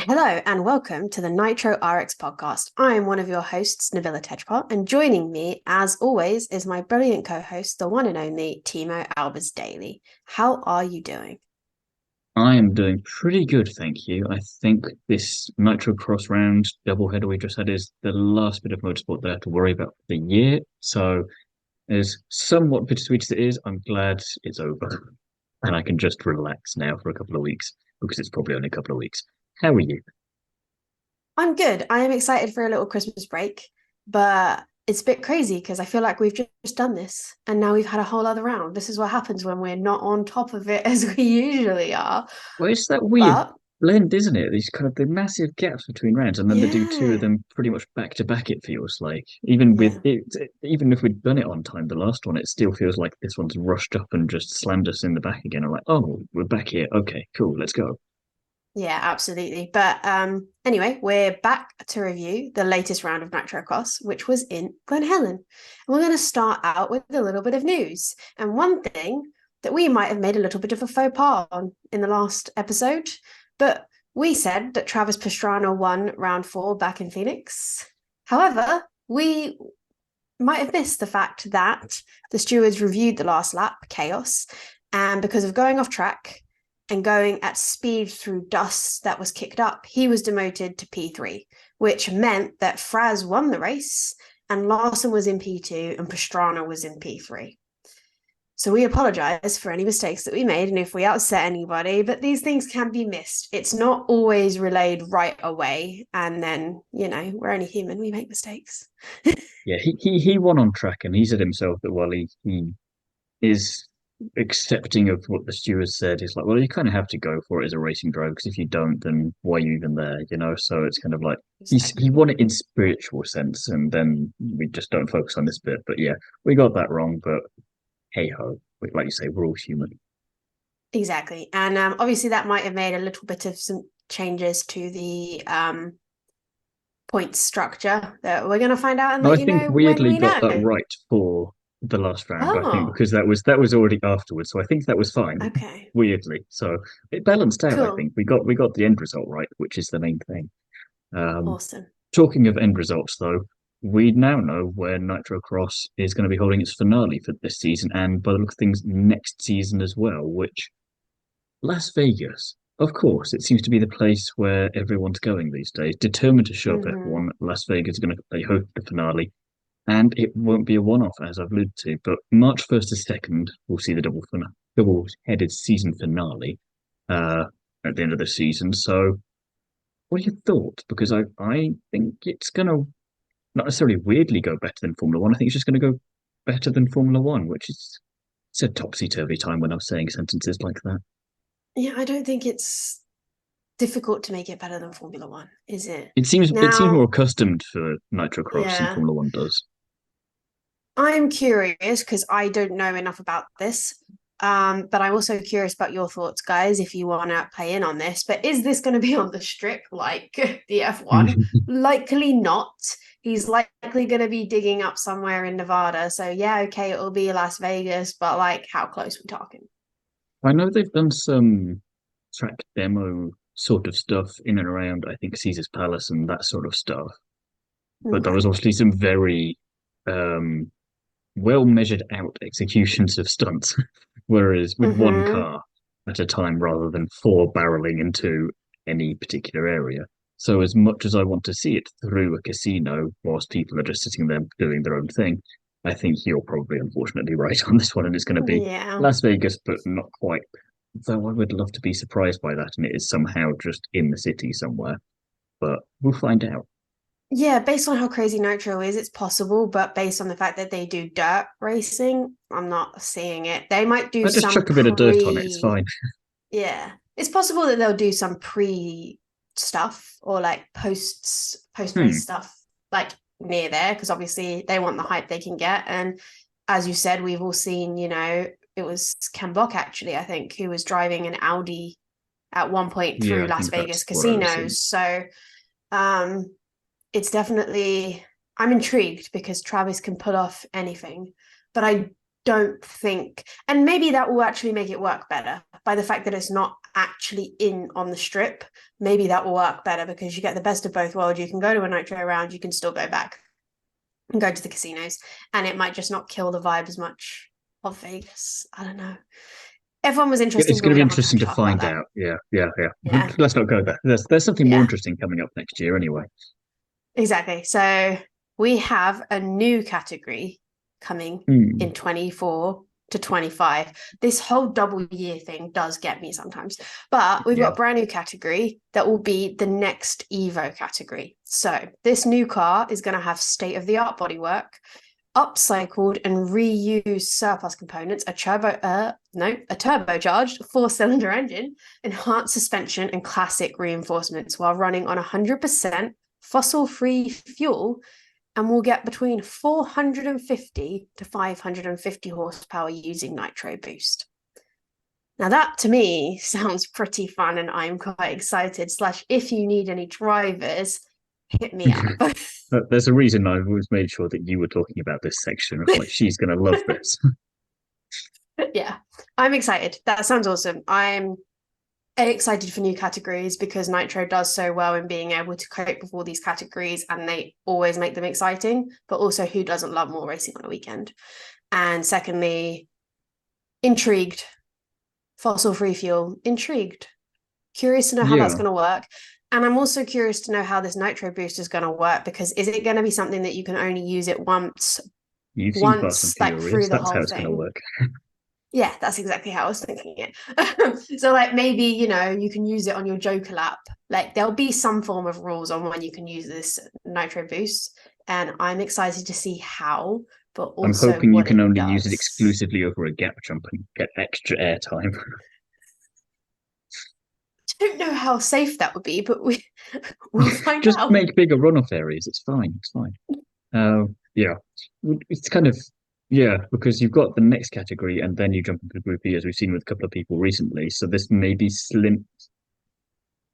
Hello and welcome to the Nitro RX podcast. I'm one of your hosts, Nabila and Thiemo, and joining me, as always, is my brilliant co-host, the one and only Thiemo Albers Daily. How are you doing? I am doing pretty good, thank you. I think this Nitrocross round doubleheader we just had is the last bit of motorsport that I have to worry about for the year. So, as somewhat bittersweet as it is, I'm glad it's over and I can just relax now for a couple of weeks because it's probably only a couple of weeks. How are you? I'm good. I am excited for a little Christmas break, but it's a bit crazy because I feel like we've just done this and now we've had a whole other round. This is what happens when we're not on top of it as we usually are. Well, it's that weird But blend, isn't it? These kind of the massive gaps between rounds, and then they do two of yeah, them pretty much back to back. It feels like even with yeah. it, even if we'd done it on time, the last one, it still feels like this one's rushed up and just slammed us in the back again. I'm like, oh, we're back here. Okay, cool, let's go. Yeah, absolutely. But anyway, we're back to review the latest round of Nitrocross, which was in Glen Helen. And we're going to start out with a little bit of news. And one thing that we might have made a little bit of a faux pas on in the last episode, but we said that Travis Pastrana won round 4 back in Phoenix. However, we might have missed the fact that the stewards reviewed the last lap, chaos, and because of going off track, and going at speed through dust that was kicked up, he was demoted to P3, which meant that Fraz won the race and Larson was in P2 and Pastrana was in P3. So we apologize for any mistakes that we made and if we upset anybody, but these things can be missed. It's not always relayed right away. And then, we're only human, we make mistakes. Yeah, he won on track, and he said himself that while he is accepting of what the steward said, he's like, well, you kind of have to go for it as a racing driver because if you don't, then why are you even there? So it's kind of like he Exactly. won it in spiritual sense, and then we just don't focus on this bit. But yeah, we got that wrong. But hey ho, like you say, we're all human. Exactly. And obviously that might have made a little bit of some changes to the point structure that we're going to find out and No, I let you think know when weirdly we got that know. right for the last round. I think Oh, because that was already afterwards, so I think that was fine. okay. Weirdly, so it balanced out. I Cool. think we got the end result right, which is the main thing. Um, Awesome. Talking of end results, though, we now know where Nitrocross is going to be holding its finale for this season, and by the look of things, next season as well. Which Las Vegas, of course, it seems to be the place where everyone's going these days. Determined to show up Mm-hmm. F1, Las Vegas is going to play host to the finale, and it won't be a one-off, as I've alluded to. But March 1st to 2nd, we'll see the double-headed season finale uh, at the end of the season. So, what are your thoughts? Because I think it's going to not necessarily weirdly go better than Formula One. I think it's just going to go better than Formula One, which is it's a topsy turvy time when I was saying sentences like that. Yeah, I don't think it's difficult to make it better than Formula One, is it? It seems more Now, accustomed for Nitrocross than yeah, Formula One does. I'm curious because I don't know enough about this. But I'm also curious about your thoughts, guys, if you want to play in on this. But is this going to be on the strip like the F1? Likely not. He's likely going to be digging up somewhere in Nevada. So, yeah, okay, it'll be Las Vegas, but like, how close we talking? I know they've done some track demo sort of stuff in and around, I think, Caesar's Palace and that sort of stuff. But there was Okay. obviously some very um, well measured out executions of stunts, whereas with one Mm-hmm. car at a time rather than four barreling into any particular area. So as much as I want to see it through a casino whilst people are just sitting there doing their own thing, I think you're probably unfortunately right on this one, and it's going to be Yeah. Las Vegas, but not quite. Though I would love to be surprised by that, and it is somehow just in the city somewhere. But we'll find out. Yeah, based on how crazy Nitro is, it's possible, but based on the fact that they do dirt racing, I'm not seeing it. They might do I just some chuck a bit of dirt on it. It's fine. yeah. It's possible that they'll do some pre stuff or like post race Hmm. stuff like near there because obviously they want the hype they can get. And as you said, we've all seen, it was Ken Block actually, I think, who was driving an Audi at one point Yeah, through I Las think Vegas that's what I was seeing. casinos. So um it's definitely I'm intrigued because Travis can pull off anything, but I don't think, and maybe that will actually make it work better by the fact that it's not actually in on the strip, maybe that will work better because you get the best of both worlds. You can go to a Nitro round, you can still go back and go to the casinos, and it might just not kill the vibe as much of Vegas. I don't know. Everyone was It's interesting, but going to we be don't have time interesting to to talk about find that. out. Yeah, yeah, yeah. Yeah, Let's not go there. There's something more yeah, interesting coming up next year anyway. exactly. So we have a new category coming Hmm. in 24 to 25. This whole double year thing does get me sometimes, but we've Yeah, got a brand new category that will be the next Evo category. So this new car is going to have state of the art bodywork, upcycled and reused surplus components, a turbocharged four-cylinder engine, enhanced suspension, and classic reinforcements while running on 100% fossil-free fuel, and will get between 450 to 550 horsepower using Nitro Boost. Now that to me sounds pretty fun, and I'm quite excited. Slash, if you need any drivers, hit me up. there's a reason I always made sure that you were talking about this section. It's like she's going to love this. Yeah, I'm excited. That sounds awesome. I'm excited for new categories because Nitro does so well in being able to cope with all these categories, and they always make them exciting. But also, who doesn't love more racing on a weekend? And secondly, intrigued. Fossil free fuel, intrigued. Curious to know how that's Yeah, going to work. And I'm also curious to know how this Nitro boost is going to work, because is it going to be something that you can only use it you've seen Fast and once, like through Furious. the That's how whole it's going to thing? work. Yeah, that's exactly how I was thinking it. So, like, maybe, you can use it on your Joker lap. Like, there'll be some form of rules on when you can use this Nitro boost. And I'm excited to see how, but I'm also hoping you what can it only use it does. exclusively over a gap jump and get extra airtime. I don't know how safe that would be, but we'll find Just out. make bigger runoff areas. It's fine. It's fine. Yeah, it's kind of yeah because you've got the next category and then you jump into Group E as we've seen with a couple of people recently. So this may be slim.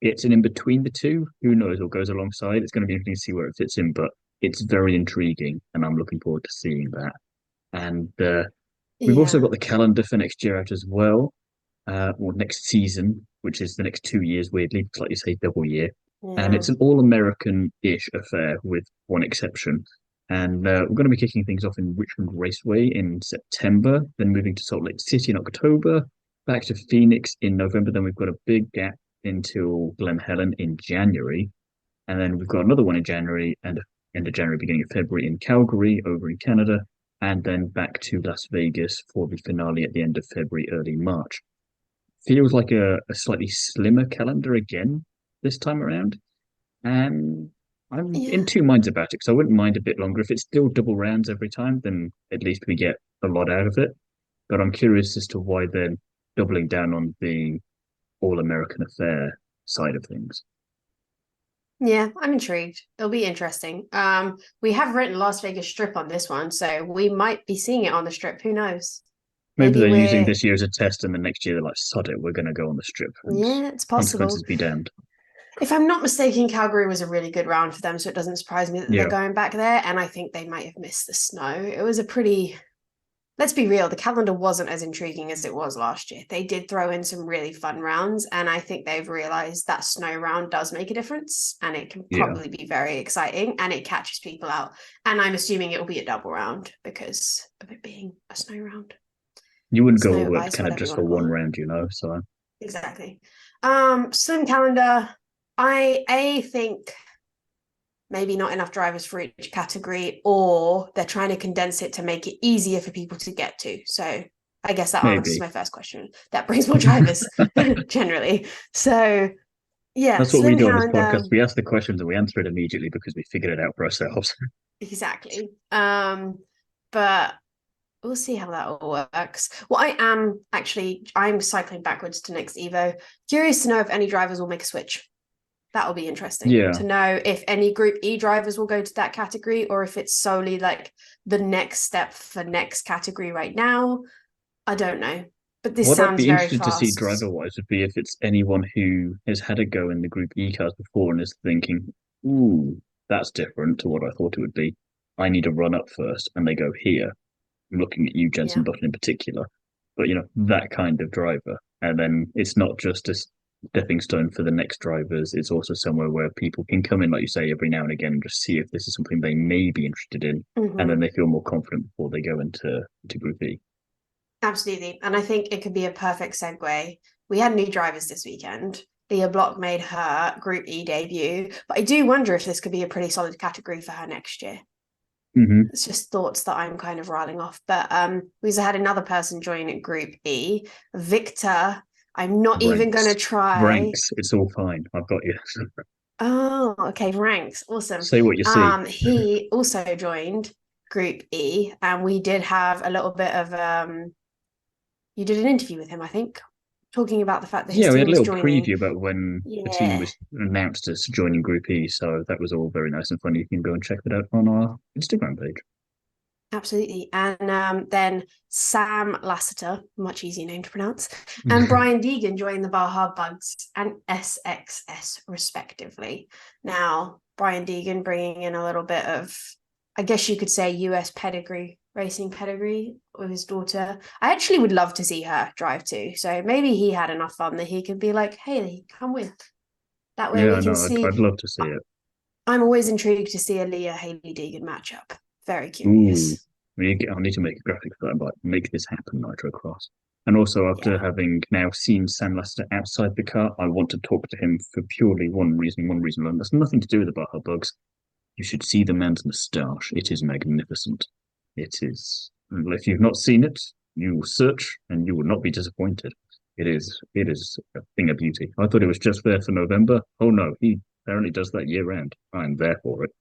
It's an in between the two. Who knows what goes alongside? It's going to be interesting to see where it fits in, but it's very intriguing, and I'm looking forward to seeing that. And we've also Yeah. got the calendar for next year out as well, or next season, which is the next 2 years, weirdly, it's like you say, double year. And Yeah. it's an all-American-ish affair with one exception. And we're going to be kicking things off in Richmond Raceway in September, then moving to Salt Lake City in October, back to Phoenix in November. Then we've got a big gap until Glen Helen in January. And then we've got another one in January and end of January, beginning of February in Calgary over in Canada, and then back to Las Vegas for the finale at the end of February, early March. Feels like a slightly slimmer calendar again this time around. And I'm in Yeah. two minds about it because I wouldn't mind a bit longer. If it's still double rounds every time, then at least we get a lot out of it. But I'm curious as to why they're doubling down on the all American affair side of things. Yeah, I'm intrigued. It'll be interesting. We have written Las Vegas Strip on this one, so we might be seeing it on the strip. Who knows? Maybe Maybe they're using we're this year as a test, and the next year they're like, "Sod it, we're going to go on the strip," and yeah, it's consequences possible. be damned. If I'm not mistaken, Calgary was a really good round for them, so it doesn't surprise me that they're Yeah, going back there. And I think they might have missed the snow. It was a pretty, let's be real, the calendar wasn't as intriguing as it was last year. They did throw in some really fun rounds, and I think they've realized that snow round does make a difference, and it can yeah. probably be very exciting, and it catches people out. And I'm assuming it will be a double round because of it being a snow round, You wouldn't go all snow the way up to ice, Canada whatever you just want for to call one it. round, you know. So Exactly. Slim calendar. I think maybe not enough drivers for each category, or they're trying to condense it to make it easier for people to get to. So I guess that answers maybe my first question. That brings more drivers generally. So yeah, that's what we slim do on this calendar. podcast. We ask the questions and we answer it immediately because we figured it out for ourselves. Exactly. But we'll see how that all works. Well, I'm cycling backwards to next Evo. Curious to know if any drivers will make a switch. That'll be interesting Yeah. to know if any Group E drivers will go to that category, or if it's solely like the next step for next category right now. I don't know. But this What I'd sounds be very interested to see fast. driver wise would be if it's anyone who has had a go in the Group E cars before and is thinking, ooh, that's different to what I thought it would be. I need to run up first, and they go here. I'm looking at you, Jensen Yeah. Button in particular, but that kind of driver. And then it's not just a stepping stone for the next drivers. It's also somewhere where people can come in, like you say, every now and again and just see if this is something they may be interested in. And then Hmm. they feel more confident before they go into Group E. Absolutely. And I think it could be a perfect segue. We had new drivers this weekend. Leah Block made her Group E debut, but I do wonder if this could be a pretty solid category for her next year. Mm-hmm. It's just thoughts that I'm kind of riling off. But we also had another person join at Group E, Victor. I'm not even going to Ranks. try. Ranks. It's all fine. I've got you. Oh, okay, ranks. Awesome. Say what you see. He also joined Group E, and we did have a little bit of you did an interview with him, I think, talking about the fact that his Yeah, we had team a was little joining. preview about when the team Yeah, was announced as joining Group E, so that was all very nice and funny. You can go and check that out on our Instagram page. absolutely. And then Sam Lasseter, much easier name to pronounce, and Brian Deegan joined the Baja Bugs and SXS, respectively. Now, Brian Deegan bringing in a little bit of, I guess you could say, US pedigree, racing pedigree with his daughter. I actually would love to see her drive too. So maybe he had enough fun that he could be like, hey, come with. That way we Yeah, can no, I'd see. love to see it. I'm always intrigued to see a Leah Haley Deegan matchup. Very Ooh, curious. I need to make a graphic for that, but make this happen, Nitrocross. And also, after Yeah. having now seen Sam Lester outside the car, I want to talk to him for purely one reason alone. That's nothing to do with the Baja Bugs. You should see the man's moustache. It is magnificent. It is. If you've not seen it, you will search and you will not be disappointed. It is a thing of beauty. I thought it was just there for November. Oh no, he apparently does that year round. I'm there for it.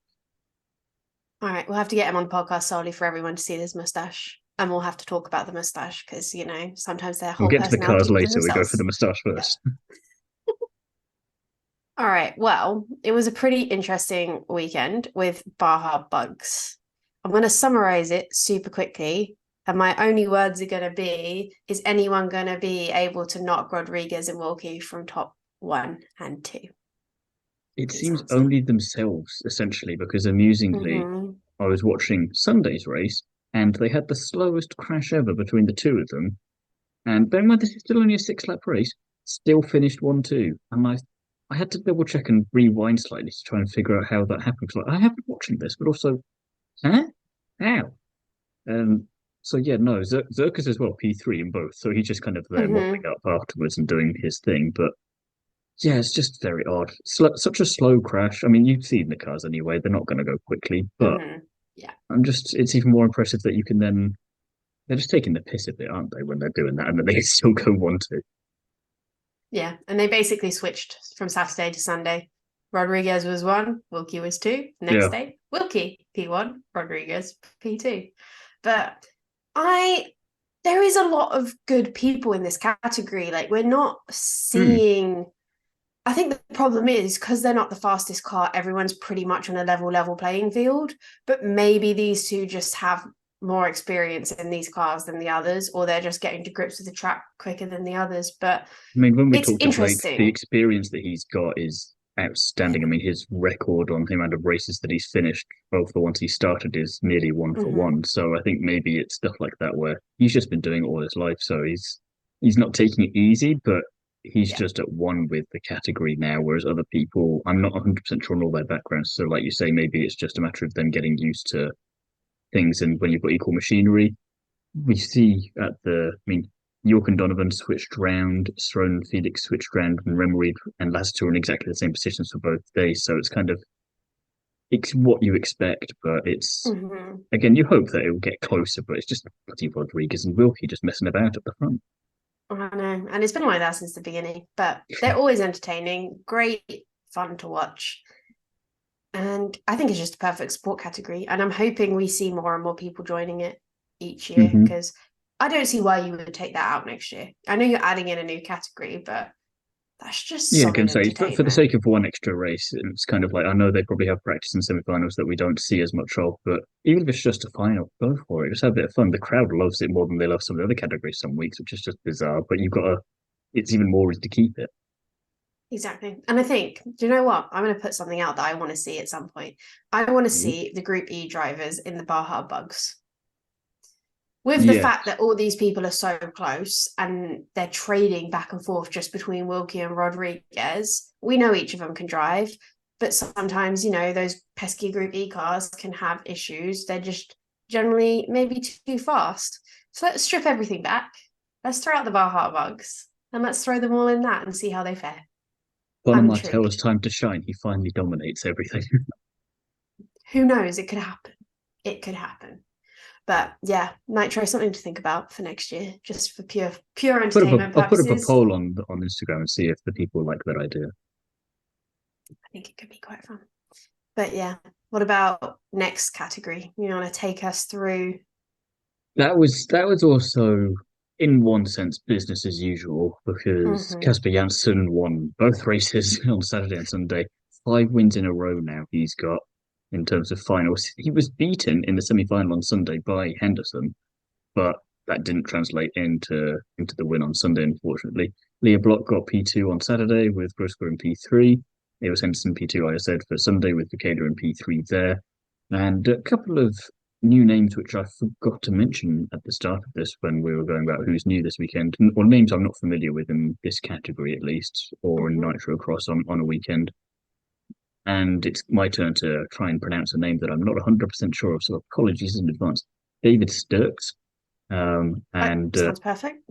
All right. We'll have to get him on the podcast solely for everyone to see his mustache. And we'll have to talk about the mustache because, sometimes their We'll whole get to the cars personality within later. We go for the themselves. moustache Yeah. first. All right. Well, it was a pretty interesting weekend with Baja Bugs. I'm going to summarize it super quickly. And my only words are going to be, is anyone going to be able to knock Rodriguez and Wilkie from top 1 and 2? It Please seems answer. only themselves, essentially, because amusingly, Mm-hmm. I was watching Sunday's race and they had the slowest crash ever between the two of them. And bear in mind, this is still only a 6 lap race, still finished 1-2. And I had to double check and rewind slightly to try and figure out how that happened. Because I have been watching this, but also, huh? How? Um, so yeah, no, Zerkas as well, P3 in both. So he's just kind of there mopping Mm-hmm. up afterwards and doing his thing. But yeah, it's just very odd. Such a slow crash. I mean, you've seen the cars anyway. They're not going to go quickly, but Mm-hmm. Yeah. it's even more impressive that you can then, they're just taking the piss a bit, aren't they, when they're doing that? And then they can still go 1-2. Yeah. And they basically switched from Saturday to Sunday. Rodriguez was 1, Wilkie was 2. Next Yeah. day, Wilkie P1, Rodriguez P2. But I there is a lot of good people in this category. Like we're not Hmm. seeing. I think the problem is because they're not the fastest car, everyone's pretty much on a level playing field. But maybe these two just have more experience in these cars than the others, or they're just getting to grips with the track quicker than the others. But I mean, when we it's talk to Blake, the interesting. experience that he's got is outstanding. I mean, his record on the amount of races that he's finished, both the ones he started, is nearly one for Mm-hmm. one. So I think maybe it's stuff like that where he's just been doing it all his life. So he's not taking it easy, but he's Yeah. just at one with the category now. Whereas other people, I'm not 100% sure on all their backgrounds. So like you say, maybe it's just a matter of them getting used to things. And when you've got equal machinery, we see I mean, York and Donovan switched round, Stroll and Felix switched round, and Remery and Lasseter are in exactly the same positions for both days. So it's what you expect, but it's Mm-hmm. again, you hope that it will get closer, but it's just bloody Rodriguez and Wilkie just messing about at the front. I know. And it's been like that since the beginning, but they're always entertaining, great fun to watch. And I think it's just a perfect sport category. And I'm hoping we see more and more people joining it each year Mm-hmm. because I don't see why you would take that out next year. I know you're adding in a new category, but that's just Yeah, I can solid say, but for the entertainment. sake of one extra race, it's kind of like I know they probably have practice and semi-finals that we don't see as much of, but even if it's just a final, go for it. Just have a bit of fun. The crowd loves it more than they love some of the other categories some weeks, which is just bizarre. But you've got to, it's even more to keep it. Exactly. And I think, do you know what? I'm going to put something out that I want to see at some point. I want to Ooh. see the Group E drivers in the Baja Bugs. with the Yeah, fact that all these people are so close and they're trading back and forth just between Wilkie and Rodriguez, we know each of them can drive, but sometimes, those pesky Group E cars can have issues. They're just generally maybe too fast. So let's strip everything back. Let's throw out the Baja bugs and let's throw them all in that and see how they fare. Conor I'm intrigued. Martell's time to shine. He finally dominates everything. Who knows? It could happen. It could happen. But yeah, Nitro is something to think about for next year, just for pure entertainment I'll put up a purposes. poll on Instagram and see if the people like that idea. I think it could be quite fun. But yeah, what about next category? You want to take us through? That was also in one sense business as usual because Mm-hmm. Casper Janssen won both races on Saturday and Sunday. 5 wins in a row now he's got in terms of finals. He was beaten in the semi-final on Sunday by Henderson, but that didn't translate into the win on Sunday, unfortunately. Leah Block got P2 on Saturday with Grosker in P3. It was Henderson P2, like I said, for Sunday with Vicada in P3 there. And a couple of new names which I forgot to mention at the start of this when we were going about who's new this weekend, or names I'm not familiar with in this category at least, or in Mm-hmm. Nitrocross on a weekend. And it's my turn to try and pronounce a name that I'm not 100% sure of, so apologies in advance. David Sturks, and Sounds perfect.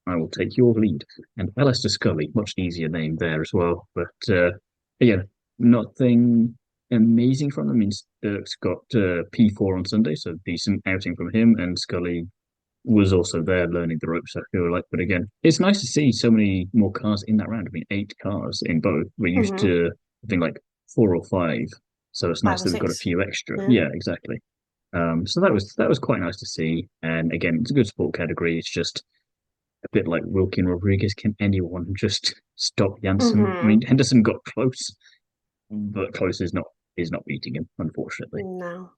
I will take your lead. And Alistair Scully, much easier name there as well. But yeah, nothing amazing from him. I mean, Sturks got P4 on Sunday, so decent outing from him. And Scully was also there learning the ropes, I feel like. But again, it's nice to see so many more cars in that round. I mean, 8 cars in both. We're used Mm-hmm. to, I think, like 4 or 5. So it's Five nice or that we've got a six. few extra. Yeah. Yeah, exactly. So that was quite nice to see. And again, it's a good sport category. It's just a bit like Wilkie and Rodriguez. Can anyone just stop Janssen? I Mm-hmm. mean, Henderson got close, but close is not beating him, unfortunately. No.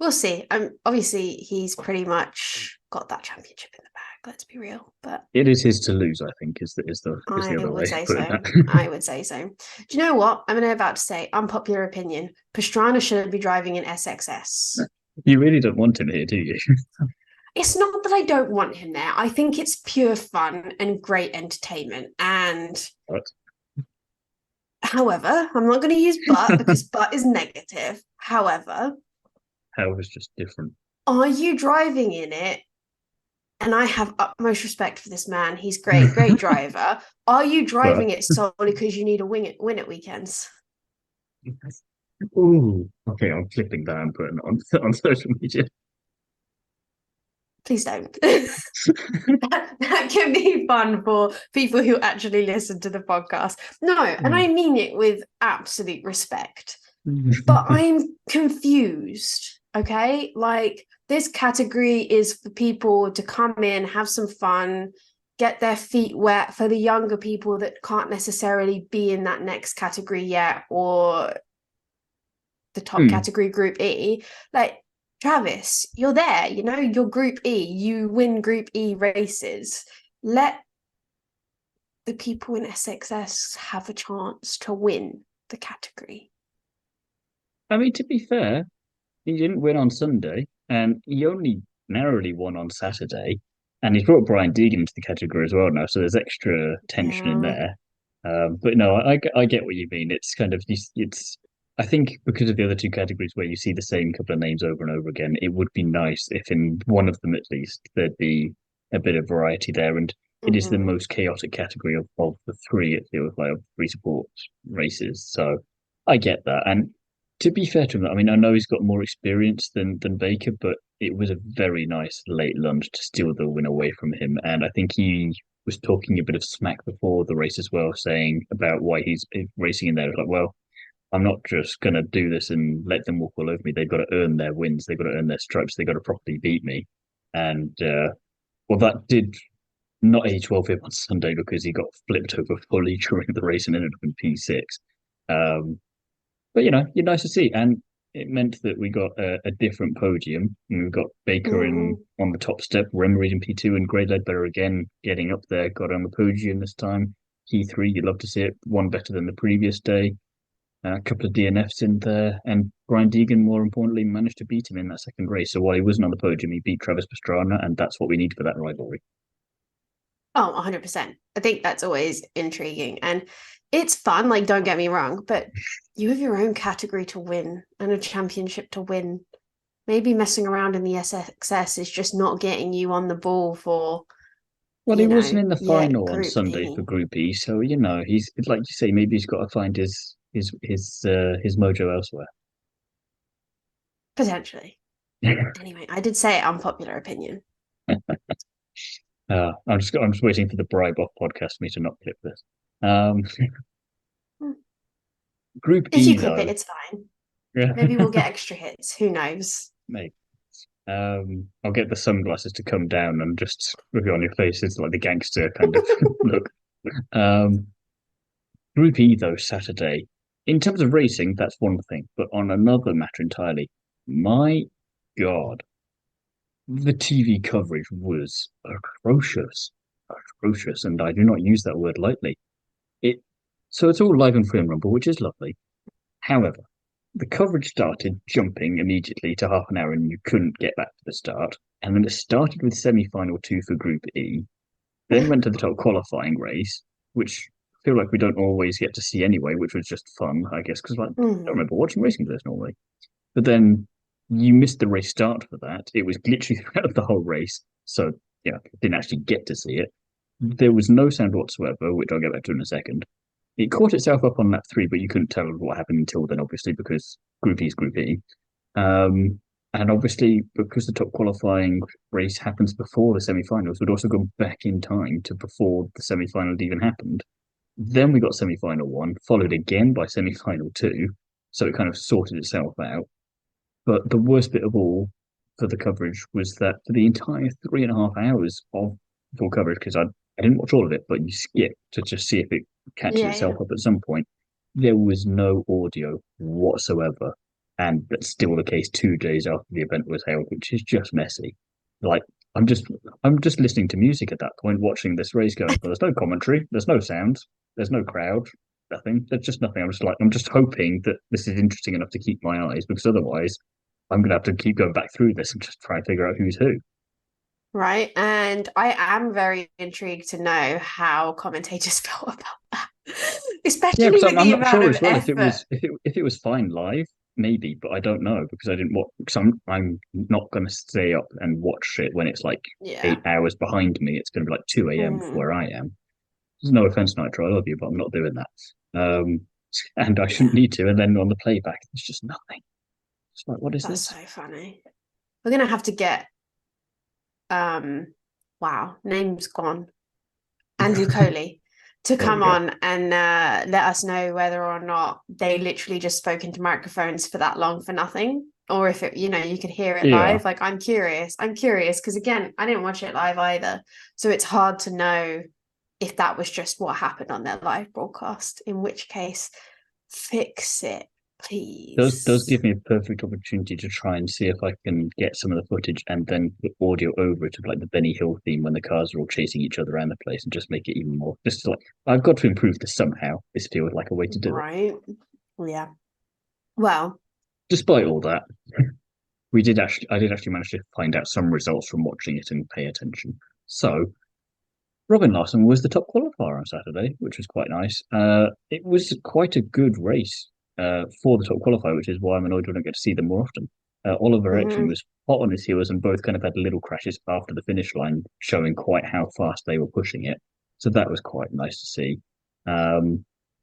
We'll see. Obviously he's pretty much got that championship in the bag, let's be real. But It is his to lose, I think, is the I other would way of say putting so. that. I would say so. Do you know what? I'm about to say unpopular opinion. Pastrana shouldn't be driving an SXS. You really don't want him here, do you? It's not that I don't want him there. I think it's pure fun and great entertainment. And But however, I'm not going to use but because but is negative. However, how was just different. are you driving in it? And I have utmost respect for this man. He's great, great driver. Are you But driving it solely because you need a win at weekends? ooh, okay, I'm clipping that and putting it on social media. Please don't. That can be fun for people who actually listen to the podcast. No, and I mean it with absolute respect. But I'm confused. Okay. Like, this category is for people to come in, have some fun, get their feet wet for the younger people that can't necessarily be in that next category yet, or the top Hmm. category, Group E. Like, Travis, you're there, you're Group E, you win Group E races. Let the people in SXS have a chance to win the category. I mean, to be fair, he didn't win on Sunday, and he only narrowly won on Saturday. And he's brought Brian Deegan into the category as well now, so there's extra tension in Yeah. there. But no, I get what you mean. It's kind of it's. I think because of the other two categories where you see the same couple of names over and over again, it would be nice if in one of them at least there'd be a bit of variety there. And it is the Mm-hmm. most chaotic category of the three. It feels like of three support races, so I get that. And to be fair to him, I mean, I know he's got more experience than Baker, but it was a very nice late lunge to steal the win away from him. And I think he was talking a bit of smack before the race as well, saying about why he's racing in there. It's like, well, I'm not just going to do this and let them walk all over me. They've got to earn their wins. They've got to earn their stripes. They've got to properly beat me. And well, that did not age well for him on Sunday because he got flipped over fully during the race and ended up in P6. Um, but you're nice to see, and it meant that we got a different podium. And we've got Baker in Mm-hmm. on the top step, Remery in P2, and Gray Ledbetter again getting up there. Got on the podium this time. P3, you'd love to see it. One better than the previous day. A couple of DNFs in there, and Brian Deegan, more importantly, managed to beat him in that second race. So while he wasn't on the podium, he beat Travis Pastrana, and that's what we need for that rivalry. Oh, 100%. I think that's always intriguing. And it's fun, like, don't get me wrong, but you have your own category to win and a championship to win. Maybe messing around in the SXS is just not getting you on the ball for, Well, he wasn't in the yeah, final on Group Sunday for E, Group E, so he's like you say, maybe he's got to find his mojo elsewhere. potentially. Anyway, I did say unpopular opinion. I'm just waiting for the bribe off podcast for me to not clip this. Um, Hmm. Group If you E clip it, though, it's fine. yeah, Maybe we'll get extra hits. Who knows? mate. I'll get the sunglasses to come down and just rub it on your face. It's like the gangster kind of look. Um, Group E though, Saturday. In terms of racing, that's one thing, but on another matter entirely, my God, the TV coverage was atrocious, atrocious, and I do not use that word lightly. It so it's all live and free on Rumble, which is lovely. However, the coverage started jumping immediately to half an hour, and you couldn't get back to the start. And then it started with semi-final two for Group E, then went to the top qualifying race, which I feel like we don't always get to see anyway, which was just fun, I guess, because like, I don't Mm. remember watching racing for this normally. But then you missed the race start for that. It was glitchy throughout the whole race, so yeah, didn't actually get to see it. There was no sound whatsoever, which I'll get back to in a second. It caught itself up on lap three, but you couldn't tell what happened until then, obviously, because Group E is Group E. Um, and obviously, because the top qualifying race happens before the semi-finals, we'd also go back in time to before the semi-final even happened. Then we got semi-final one, followed again by semi-final two, so it kind of sorted itself out. But the worst bit of all for the coverage was that for the entire 3.5 hours of full coverage, because I didn't watch all of it, but you skip to just see if it catches Yeah, itself yeah. up at some point. There was no audio whatsoever. And that's still the case 2 days after the event was held, which is just messy. Like I'm just I'm just listening to music at that point, watching this race going, but there's no commentary, there's no sound, there's no crowd, nothing. There's just nothing. I'm just hoping that this is interesting enough to keep my eyes, because otherwise I'm gonna have to keep going back through this and just try and figure out who's who. Right. And I am very intrigued to know how commentators felt about that, Yeah, especially because with I'm the not amount sure of as well effort. if it was fine live, maybe, but I don't know because I didn't watch. Because I'm not gonna stay up and watch it when it's like Yeah. 8 hours behind me. It's gonna be like 2 a.m. for Mm, where I am. There's no offense, Nitro, I love you, but I'm not doing that. And I shouldn't yeah. need to. And then on the playback, there's just nothing. It's like, what is That's so this? funny. We're gonna have to get um wow, name's gone. Andrew Coley to There we come go. on and let us know whether or not they literally just spoke into microphones for that long for nothing, or if it, you could hear it Yeah. live. Like, I'm curious. I'm curious because again, I didn't watch it live either, so it's hard to know if that was just what happened on their live broadcast. In which case, fix it, Does please. give me a perfect opportunity to try and see if I can get some of the footage and then put audio over it of like the Benny Hill theme when the cars are all chasing each other around the place and just make it even more. Just like I've got to improve this somehow. This feels like a way to do it. Right? Yeah. Well, Despite all that, I did actually manage to find out some results from watching it and pay attention. So Robin Larson was the top qualifier on Saturday, which was quite nice. It was quite a good race for the top qualifier, which is why I'm annoyed we don't get to see them more often. Oliver Ericsson mhm, was hot on his heels and both kind of had little crashes after the finish line, showing quite how fast they were pushing it. So that was quite nice to see.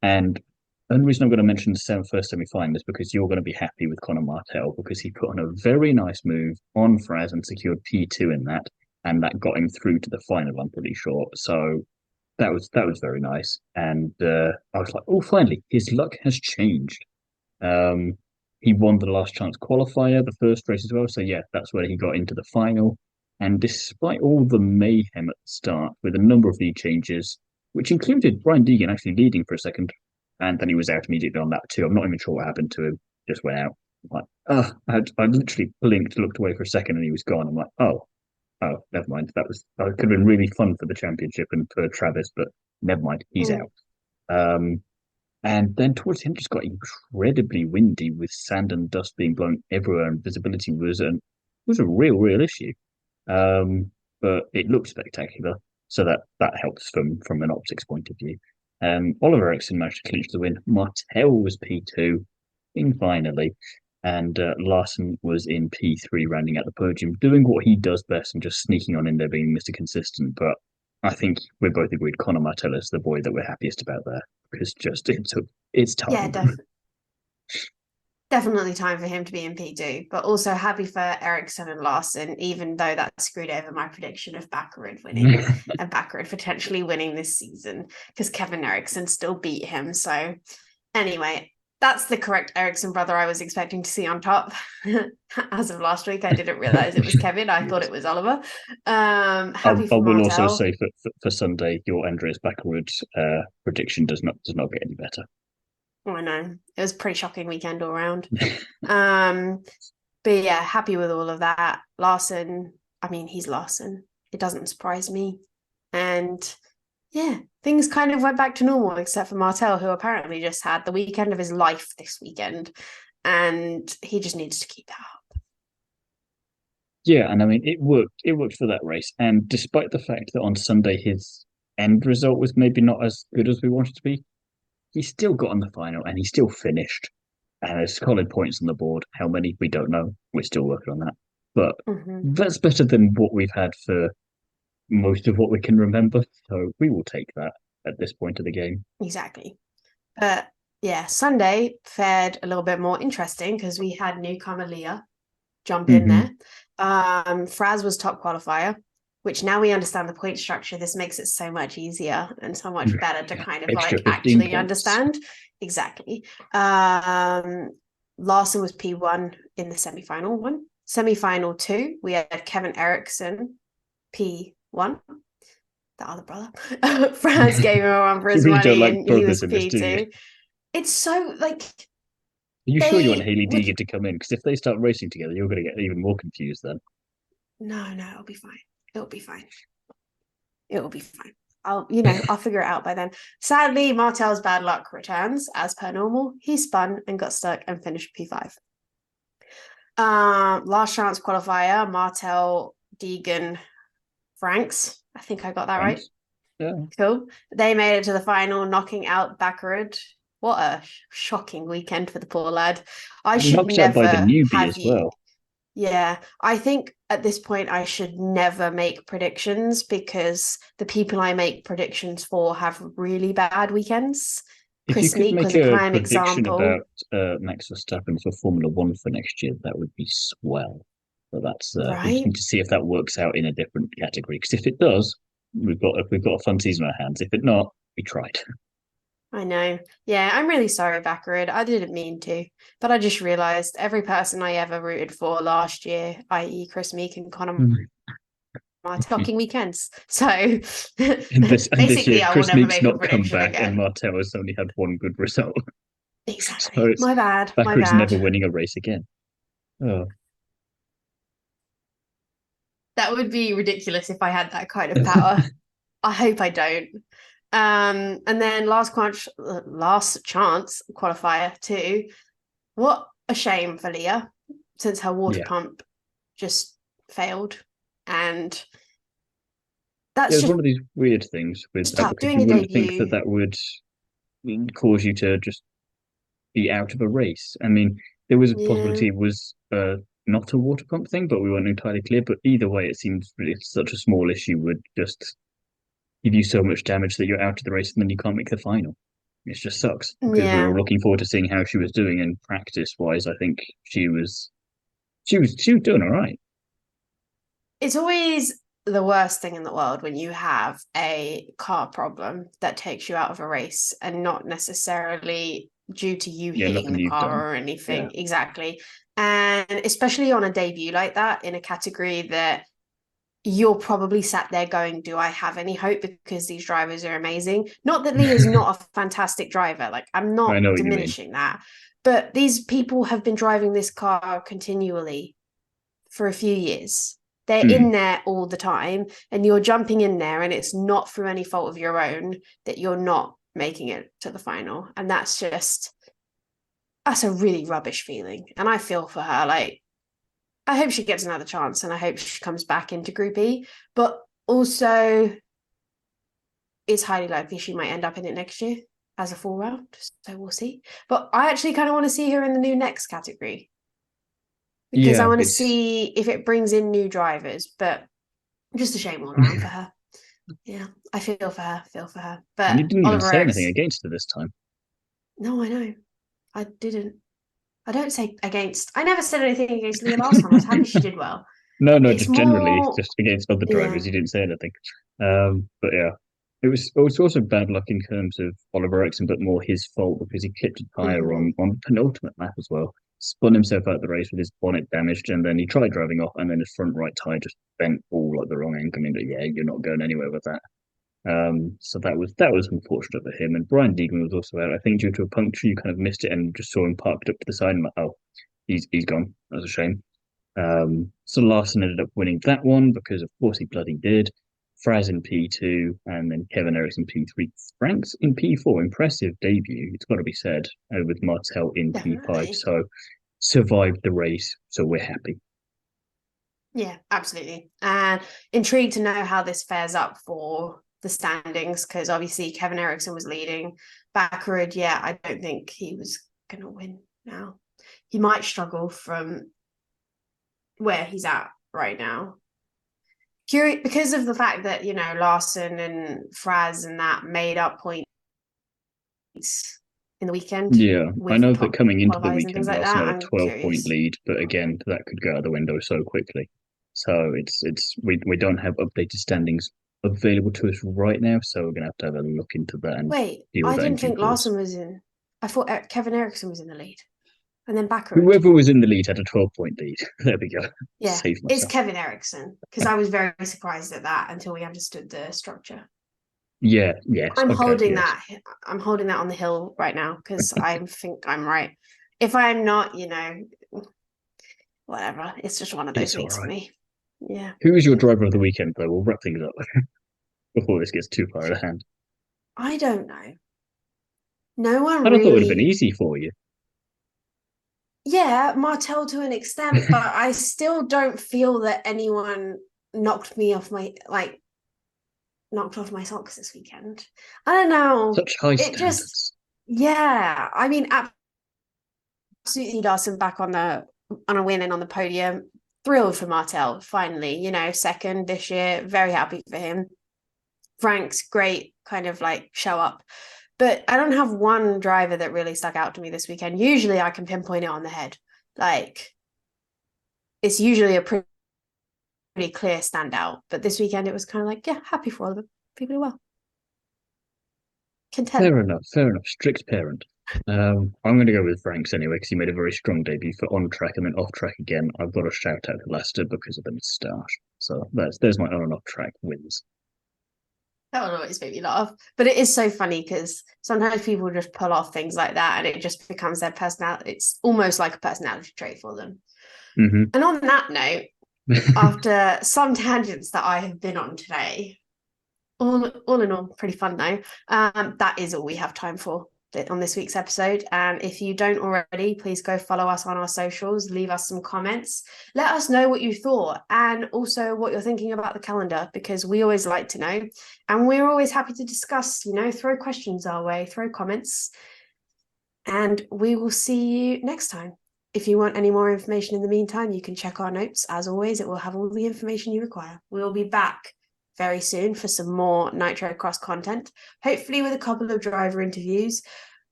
And the only reason I'm going to mention the first semi-final is because you're going to be happy with Conor Martell because he put on a very nice move on Fraz and secured P2 in that, and that got him through to the final. I'm pretty sure. So that was very nice, and I was like, oh, finally, his luck has changed. Um, he won the last chance qualifier, the first race as well. So yeah, that's where he got into the final. And despite all the mayhem at the start, with a number of lead changes, which included Brian Deegan actually leading for a second, and then he was out immediately on lap two. I'm not even sure what happened to him. Just went out. I'm like, I literally blinked, looked away for a second, and he was gone. I'm like, oh, never mind. That could have been really fun for the championship and for Travis, but never mind. He's mm. out. Um, And then towards the end, it just got incredibly windy with sand and dust being blown everywhere, and visibility was a real issue. But it looked spectacular, so that helps from an optics point of view. Oliver Ericsson managed to clinch the win. Martel was P2 in finally, and Larson was in P3, rounding out the podium, doing what he does best and just sneaking on in there, being Mr. Consistent. But I think we're both agreed Conor Martel is the boy that we're happiest about there, because just it's Yeah, time. definitely time for him to be in P2, but also happy for Ericsson and Larson, even though that screwed over my prediction of Baccarid winning and Baccarid potentially winning this season because Kevin Ericsson still beat him. So anyway, that's the correct Ericsson brother I was expecting to see on top. As of last week, I didn't realize it was Kevin. I thought it was Oliver. Happy I for will also Martel. say for Sunday, your Andreas Backerwood prediction does not get any better. Oh, I know. It was a pretty shocking weekend all around. Um, but yeah, happy with all of that. Larson, I mean, he's Larson. It doesn't surprise me. And yeah, things kind of went back to normal, except for Martel, who apparently just had the weekend of his life this weekend. And he just needs to keep that up. Yeah, and I mean it worked. It worked for that race, and despite the fact that on Sunday his end result was maybe not as good as we wanted to be, he still got on the final and he still finished. And there's solid points on the board. How many we don't know. We're still working on that, but Mm-hmm. that's better than what we've had for most of what we can remember. So we will take that at this point of the game. Exactly. But yeah, Sunday fared a little bit more interesting because we had newcomer Leah jump in Mm-hmm. there. Fraz was top qualifier, which now we understand the point structure. This makes it so much easier and so much better to Yeah, kind of extra like 15 actually points. understand. Exactly. Larson was P1 in the semi-final one. Semi-final two, we had Kevin Eriksson, P1, the other brother. Franz gave him a run for You his really don't money like and he brothers was in this, do you? P2. It's so like Are you sure you want they Haley would Deegan to come in? Because if they start racing together, you're going to get even more confused then. no, it'll be fine. It'll be fine. It'll be fine. I'll figure it out by then. Sadly, Martel's bad luck returns as per normal. He spun and got stuck and finished P5. Last chance qualifier, Martel, Deegan, Franks. I think I got that right. Thanks. Yeah. Cool. They made it to the final, knocking out Baccarid. What a shocking weekend for the poor lad. I should Knocked out by the never newbie have as you. well. Yeah, I think at this point I should never make predictions because the people I make predictions for have really bad weekends. If you Chris could Meek make was a a prime prediction example. about Max Verstappen for Formula One for next year, that would be swell. But we just Right? need to see if that works out in a different category. Because if it does, we've got a fun season on our hands. If it not, we tried. I know. Yeah, I'm really sorry, Baccarid. I didn't mean to, but I just realized every person I ever rooted for last year, i.e., Chris Meek and Connor, are talking weekends. So And this year, basically, I will Chris never Meek's make a not come prediction back, and again. Martel has only had one good result. So Exactly. it's My bad. My backwards, bad. never winning a race again. Oh. That would be ridiculous if I had that kind of power. I hope I don't. And then last chance qualifier too. What a shame for Leah, since her water Yeah. pump just failed, and It that's was just one of these weird things with that tough. because you Doing a wouldn't think that debut, that would cause you to just be out of a race. I mean, there was a yeah, possibility it was not a water pump thing, but we weren't entirely clear. But either way, it seems really such a small issue would just give you so much damage that you're out of the race and then you can't make the final. It just sucks because we yeah. were looking forward to seeing how she was doing, and practice wise, I think she was doing all right. It's always the worst thing in the world when you have a car problem that takes you out of a race and not necessarily due to you Yeah, hitting nothing the you've done. car or Yeah. anything. Exactly. And especially on a debut like that in a category that you're probably sat there going, do I have any hope? Because these drivers are amazing. Not that Lee is not a fantastic driver. Like, I'm I not know what you mean. diminishing that. But these people have been driving this car continually for a few years. They're Hmm. in there all the time, and you're jumping in there, and it's not through any fault of your own that you're not making it to the final. And that's a really rubbish feeling. And I feel for her. Like, I hope she gets another chance and I hope she comes back into Group E. But also, it's highly likely she might end up in it next year as a full round. So we'll see. But I actually kind of want to see her in the new next category because I Yeah, want to it's see if it brings in new drivers. But just a shame all around for her. Yeah, I feel for her. and But you didn't even Oliver say anything Eriks, against her this time. no, I know. I didn't. I don't say against. I never said anything against Leah last time. I was happy she did well. No, no, It's just generally, more, just against other yeah. drivers. You didn't say anything. But yeah, it was also bad luck in terms of Oliver Ericsson, but more his fault because he clipped a tire Mhm. on the penultimate lap as well. Spun himself out of the race with his bonnet damaged, and then he tried driving off, and then his front right tire just bent all at the wrong angle. I mean, but yeah, you're not going anywhere with that. So that was unfortunate for him. And Brian Deegan was also out. I think due to a puncture, you kind of missed it and just saw him parked up to the side. And like, oh, he's gone. That was a shame. So Larson ended up winning that one because, of course, he bloody did. Fraz in P2 and then Kevin Eriksson P3. Franks in P4. Impressive debut, it's got to be said, with Martel in P5. Definitely. So survived the race. So we're happy. Yeah, absolutely. And intrigued to know how this fares up for the standings because obviously Kevin Eriksson was leading. Backerud, yeah, I don't think he was going to win now. He might struggle from where he's at right now. Curious because of the fact that, Larson and Fraz and that made up points in the weekend Yeah, I with know that top coming into the qualifiers and things weekend, like Larson that. had a I'm 12-point curious. lead, but again, that could go out the window so quickly. So we don't have updated standings available to us right now, so we're gonna have a look into that and Wait, deal with I that in didn't due think course. Larson was in. I thought Kevin Eriksson was in the lead. And then Backerud. Whoever was in the lead had a 12-point lead. There we go. Yeah, Save it's myself. Kevin Eriksson because I was very surprised at that until we understood the structure. Yeah, yes, I'm okay, holding yes. that. I'm holding that on the hill right now because I think I'm right. If I'm not, whatever. It's just one of those It's all weeks for right. me. Yeah. Who is your driver of the weekend, though? We'll wrap things up before this gets too far out of hand. I don't know. No one I'd have thought it would have been really. easy for you. Yeah, Martel to an extent, but I still don't feel that anyone knocked me off my knocked off my socks this weekend. I don't know. Such high It just, standards. yeah. I mean, absolutely Larson back on a win and on the podium. Thrilled for Martel, finally, second this year. Very happy for him. Frank's great, kind of like show up. But I don't have one driver that really stuck out to me this weekend. Usually I can pinpoint it on the head. Like, it's usually a pretty clear standout. But this weekend it was kind of like, yeah, happy for all of them. People do well. Content. Fair enough, fair enough. Strict parent. I'm going to go with Franks anyway because he made a very strong debut for on track and then off track again. I've got to shout out to Leicester because of the moustache. So there's my on and off track wins. That would always make me laugh. But it is so funny because sometimes people just pull off things like that and it just becomes their personality. It's almost like a personality trait for them. Hmm. And on that note, after some tangents that I have been on today, all in all, pretty fun though. That is all we have time for on this week's episode. And if you don't already, please go follow us on our socials, leave us some comments, let us know what you thought and also what you're thinking about the calendar because we always like to know and we're always happy to discuss, throw questions our way, throw comments, and we will see you next time. If you want any more information in the meantime, you can check our notes. As always, it will have all the information you require. We'll be back very soon for some more Nitrocross content, hopefully with a couple of driver interviews,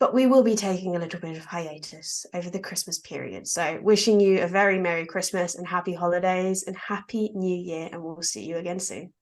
but we will be taking a little bit of hiatus over the Christmas period. So wishing you a very Merry Christmas and Happy Holidays and Happy New Year, and we'll see you again soon.